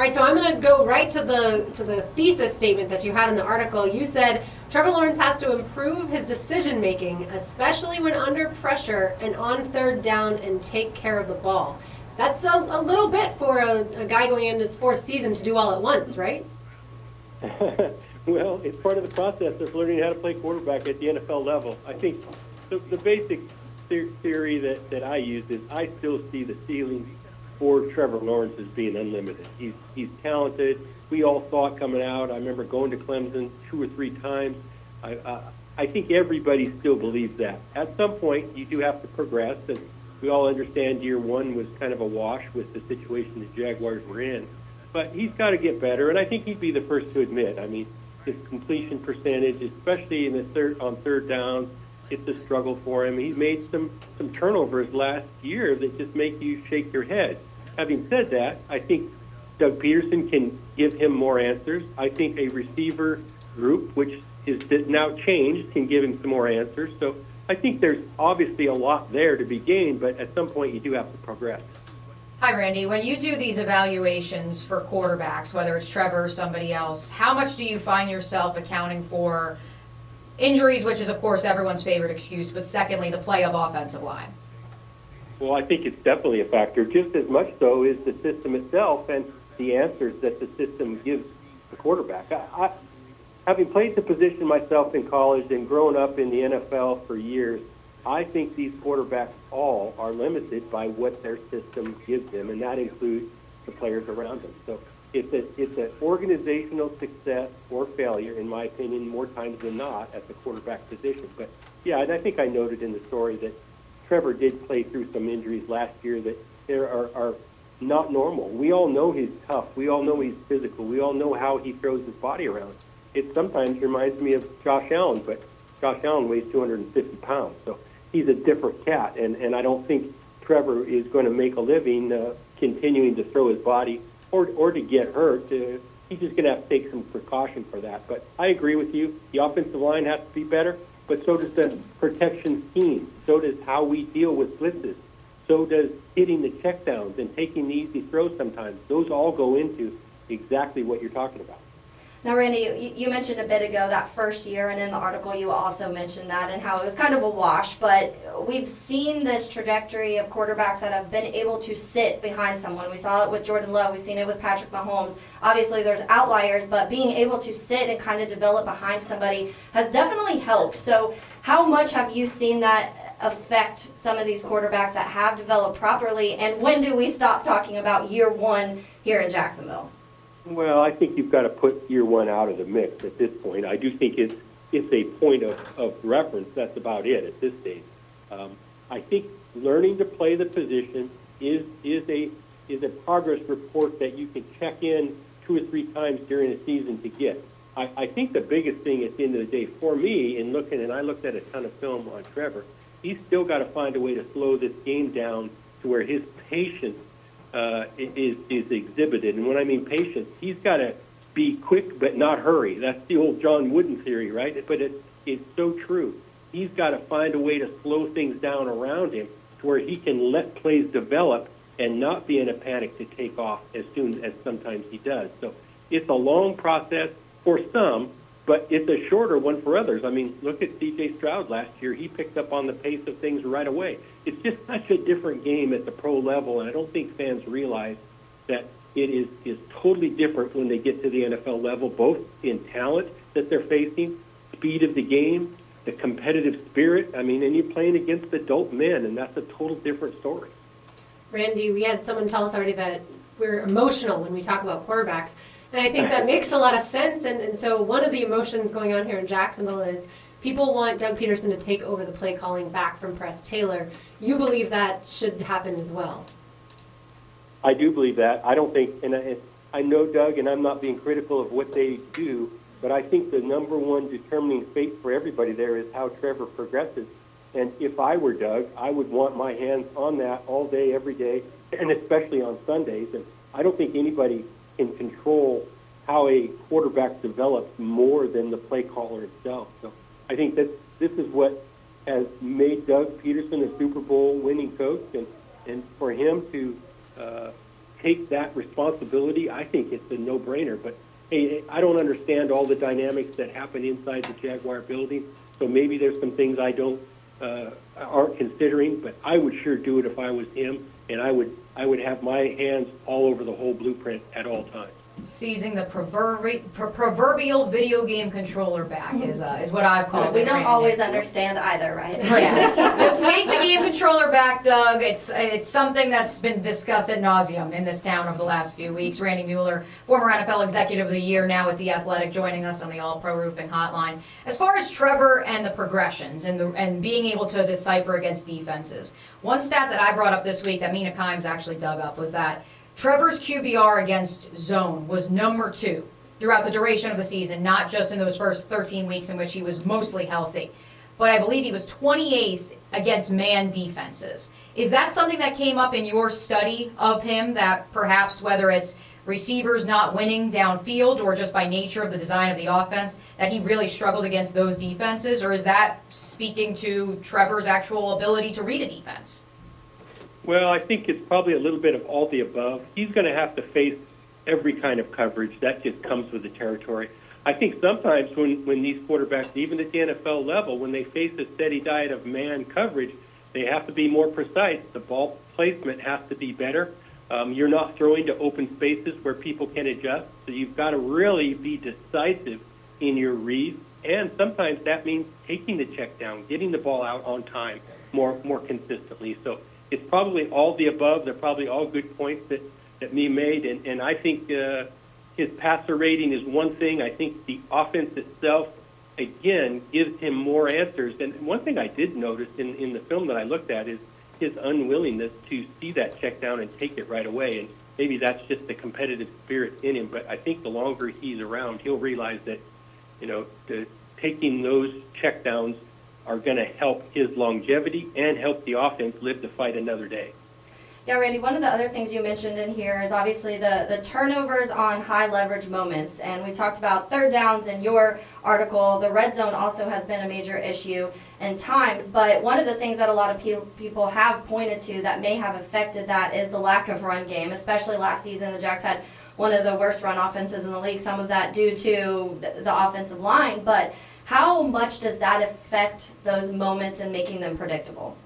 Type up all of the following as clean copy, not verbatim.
right, so I'm going to go right to the thesis statement that you had in the article. You said Trevor Lawrence has to improve his decision making, especially when under pressure and on third down, and take care of the ball. That's a little bit for a guy going into his fourth season to do all at once, right? Well, it's part of the process of learning how to play quarterback at the NFL level. I think the basic theory that I use is I still see the ceiling for Trevor Lawrence as being unlimited. He's talented. We all thought coming out. I remember going to Clemson 2 or 3 times. I think everybody still believes that. At some point, you do have to progress, and we all understand year one was kind of a wash with the situation the Jaguars were in. But he's got to get better, and I think he'd be the first to admit. I mean, his completion percentage, especially in the on third down, it's a struggle for him. He's made some turnovers last year that just make you shake your head. Having said that, I think Doug Peterson can give him more answers. I think a receiver group, which is now changed, can give him some more answers. So I think there's obviously a lot there to be gained, but at some point you do have to progress. Hi, Randy. When you do these evaluations for quarterbacks, whether it's Trevor or somebody else, how much do you find yourself accounting for injuries, which is, of course, everyone's favorite excuse, but secondly, the play of offensive line? Well, I think it's definitely a factor. Just as much so is the system itself and the answers that the system gives the quarterback. Having played the position myself in college and grown up in the NFL for years, I think these quarterbacks all are limited by what their system gives them, and that includes the players around them. So it's an organizational success or failure, in my opinion, more times than not at the quarterback position. But, yeah, and I think I noted in the story that Trevor did play through some injuries last year that are not normal. We all know he's tough. We all know he's physical. We all know how he throws his body around. It sometimes reminds me of Josh Allen, but Josh Allen weighs 250 pounds. So he's a different cat, and I don't think Trevor is going to make a living continuing to throw his body or to get hurt. He's just going to have to take some precaution for that. But I agree with you. The offensive line has to be better, but so does the protection scheme. So does how we deal with blitzes. So does hitting the checkdowns and taking the easy throws sometimes. Those all go into exactly what you're talking about. Now, Randy, you mentioned a bit ago that first year, and in the article you also mentioned that and how it was kind of a wash, but we've seen this trajectory of quarterbacks that have been able to sit behind someone. We saw it with Jordan Love. We've seen it with Patrick Mahomes. Obviously, there's outliers, but being able to sit and kind of develop behind somebody has definitely helped. So how much have you seen that affect some of these quarterbacks that have developed properly, and when do we stop talking about year one here in Jacksonville? Well, I think you've got to put year one out of the mix at this point. I do think it's a point of reference. That's about it at this stage. I think learning to play the position is a progress report that you can check in 2 or 3 times during a season to get. I think the biggest thing at the end of the day for me in looking, and I looked at a ton of film on Trevor, he's still got to find a way to slow this game down to where his patience is exhibited. And when I mean patience, he's got to be quick but not hurry. That's the old John Wooden theory, right? But it's so true. He's got to find a way to slow things down around him to where he can let plays develop and not be in a panic to take off as soon as sometimes he does. So it's a long process for some, but it's a shorter one for others. I mean, look at C.J. Stroud last year. He picked up on the pace of things right away. It's just such a different game at the pro level, and I don't think fans realize that it is totally different when they get to the NFL level, both in talent that they're facing, speed of the game, the competitive spirit. I mean, and you're playing against adult men, and that's a total different story. Randy, we had someone tell us already that we're emotional when we talk about quarterbacks. And I think that makes a lot of sense. And so one of the emotions going on here in Jacksonville is people want Doug Peterson to take over the play calling back from Press Taylor. You believe that should happen as well? I do believe that. I don't think, and I know Doug, and I'm not being critical of what they do, but I think the number one determining fate for everybody there is how Trevor progresses. And if I were Doug, I would want my hands on that all day, every day, and especially on Sundays. And I don't think anybody can control how a quarterback develops more than the play caller itself. So I think that this is what has made Doug Peterson a Super Bowl winning coach, and for him to take that responsibility, I think it's a no-brainer. But hey, I don't understand all the dynamics that happen inside the Jaguar building, so maybe there's some things I aren't considering. But I would sure do it if I was him, and I would have my hands all over the whole blueprint at all times. Seizing the proverbial video game controller back is what I've called it. We don't Randy. always understand either, right? Yes. Just take the game controller back, Doug. It's something that's been discussed ad nauseum in this town over the last few weeks. Randy Mueller, former NFL Executive of the Year, now with The Athletic, joining us on the All Pro Roofing Hotline. As far as Trevor and the progressions and being able to decipher against defenses, one stat that I brought up this week that Mina Kimes actually dug up was that Trevor's QBR against zone was number 2 throughout the duration of the season, not just in those first 13 weeks in which he was mostly healthy. But I believe he was 28th against man defenses. Is that something that came up in your study of him, that perhaps whether it's receivers not winning downfield or just by nature of the design of the offense, that he really struggled against those defenses? Or is that speaking to Trevor's actual ability to read a defense? Well, I think it's probably a little bit of all the above. He's going to have to face every kind of coverage. That just comes with the territory. I think sometimes when these quarterbacks, even at the NFL level, when they face a steady diet of man coverage, they have to be more precise. The ball placement has to be better. You're not throwing to open spaces where people can adjust. So you've got to really be decisive in your reads. And sometimes that means taking the check down, getting the ball out on time more consistently. So it's probably all the above. They're probably all good points that me made. And I think his passer rating is one thing. I think the offense itself, again, gives him more answers. And one thing I did notice in the film that I looked at is his unwillingness to see that check down and take it right away. And maybe that's just the competitive spirit in him. But I think the longer he's around, he'll realize that, taking those check downs are going to help his longevity and help the offense live to fight another day. Yeah, Randy, one of the other things you mentioned in here is obviously the turnovers on high leverage moments. And we talked about third downs in your article. The red zone also has been a major issue in times. But one of the things that a lot of people have pointed to that may have affected that is the lack of run game. Especially last season, the Jacks had one of the worst run offenses in the league, some of that due to the offensive line. But how much does that affect those moments and making them predictable?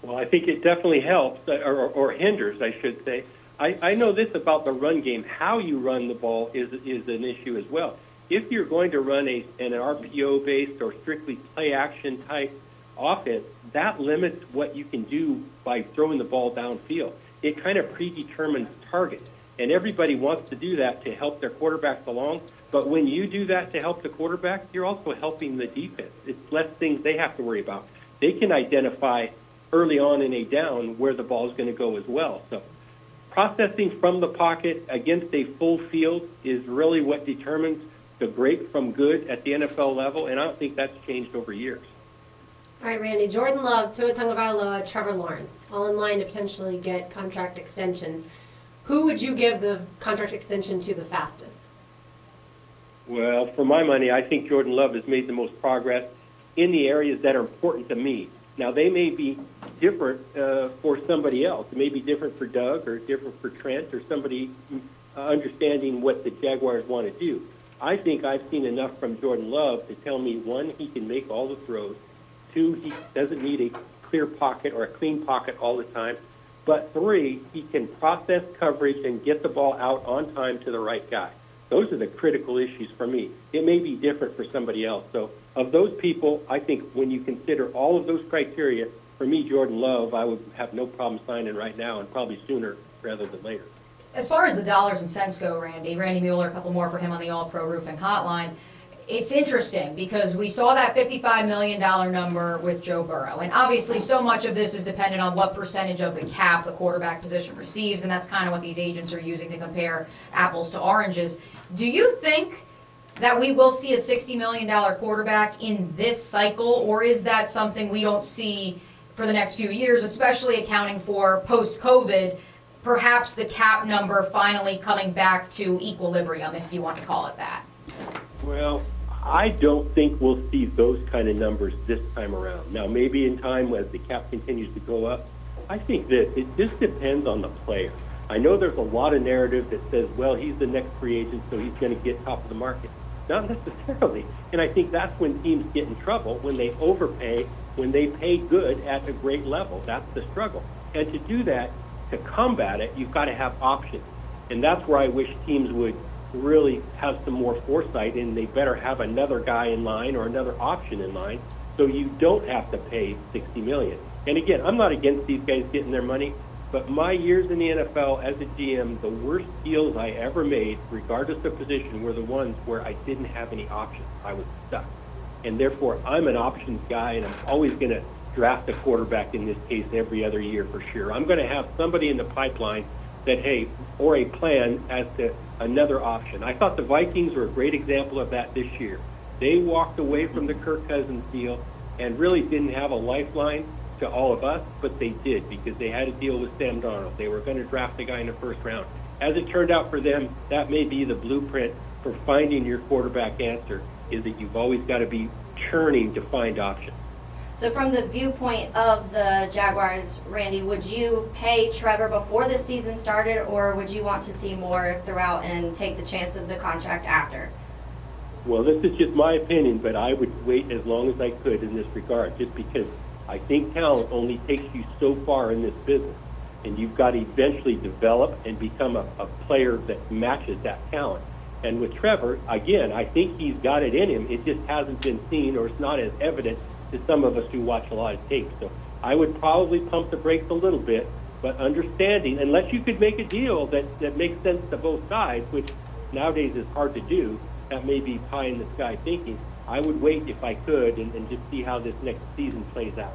Well, I think it definitely helps, or hinders, I should say. I know this about the run game. How you run the ball is an issue as well. If you're going to run an RPO-based or strictly play-action type offense, that limits what you can do by throwing the ball downfield. It kind of predetermines targets, and everybody wants to do that to help their quarterbacks along. But when you do that to help the quarterback, you're also helping the defense. It's less things they have to worry about. They can identify early on in a down where the ball is going to go as well. So processing from the pocket against a full field is really what determines the great from good at the NFL level, and I don't think that's changed over years. All right, Randy, Jordan Love, Tua Tagovailoa, Trevor Lawrence, all in line to potentially get contract extensions. Who would you give the contract extension to the fastest? Well, for my money, I think Jordan Love has made the most progress in the areas that are important to me. Now, they may be different for somebody else. It may be different for Doug or different for Trent or somebody understanding what the Jaguars want to do. I think I've seen enough from Jordan Love to tell me, one, he can make all the throws. Two, he doesn't need a clear pocket or a clean pocket all the time. But three, he can process coverage and get the ball out on time to the right guy. Those are the critical issues for me. It may be different for somebody else. So of those people, I think when you consider all of those criteria, for me, Jordan Love, I would have no problem signing right now and probably sooner rather than later. As far as the dollars and cents go, Randy Mueller, a couple more for him on the All Pro Roofing Hotline. It's interesting because we saw that $55 million number with Joe Burrow. And obviously so much of this is dependent on what percentage of the cap the quarterback position receives, and that's kind of what these agents are using to compare apples to oranges. Do you think that we will see a $60 million quarterback in this cycle, or is that something we don't see for the next few years, especially accounting for post-COVID, perhaps the cap number finally coming back to equilibrium, if you want to call it that? Well, I don't think we'll see those kind of numbers this time around. Now, maybe in time as the cap continues to go up, I think this depends on the player. I know there's a lot of narrative that says, well, he's the next free agent, so he's going to get top of the market. Not necessarily. And I think that's when teams get in trouble, when they overpay, when they pay good at a great level. That's the struggle. And to do that, to combat it, you've got to have options. And that's where I wish teams would really have some more foresight, and they better have another guy in line or another option in line so you don't have to pay $60 million. And again, I'm not against these guys getting their money, but my years in the NFL as a GM, the worst deals I ever made, regardless of position, were the ones where I didn't have any options. I was stuck. And therefore, I'm an options guy, and I'm always going to draft a quarterback in this case every other year for sure. I'm going to have somebody in the pipeline that, hey, or a plan as to another option. I thought the Vikings were a great example of that this year. They walked away from the Kirk Cousins deal and really didn't have a lifeline to all of us, but they did because they had a deal with Sam Darnold. They were going to draft a guy in the first round. As it turned out for them, that may be the blueprint for finding your quarterback answer, is that you've always got to be churning to find options. So from the viewpoint of the Jaguars, Randy, would you pay Trevor before the season started, or would you want to see more throughout and take the chance of the contract after? Well, this is just my opinion, but I would wait as long as I could in this regard, just because I think talent only takes you so far in this business, and you've got to eventually develop and become a player that matches that talent. And with Trevor, again, I think he's got it in him. It just hasn't been seen, or it's not as evident to some of us who watch a lot of tape. So I would probably pump the brakes a little bit, but understanding, unless you could make a deal that makes sense to both sides, which nowadays is hard to do, that may be pie in the sky thinking, I would wait if I could and just see how this next season plays out.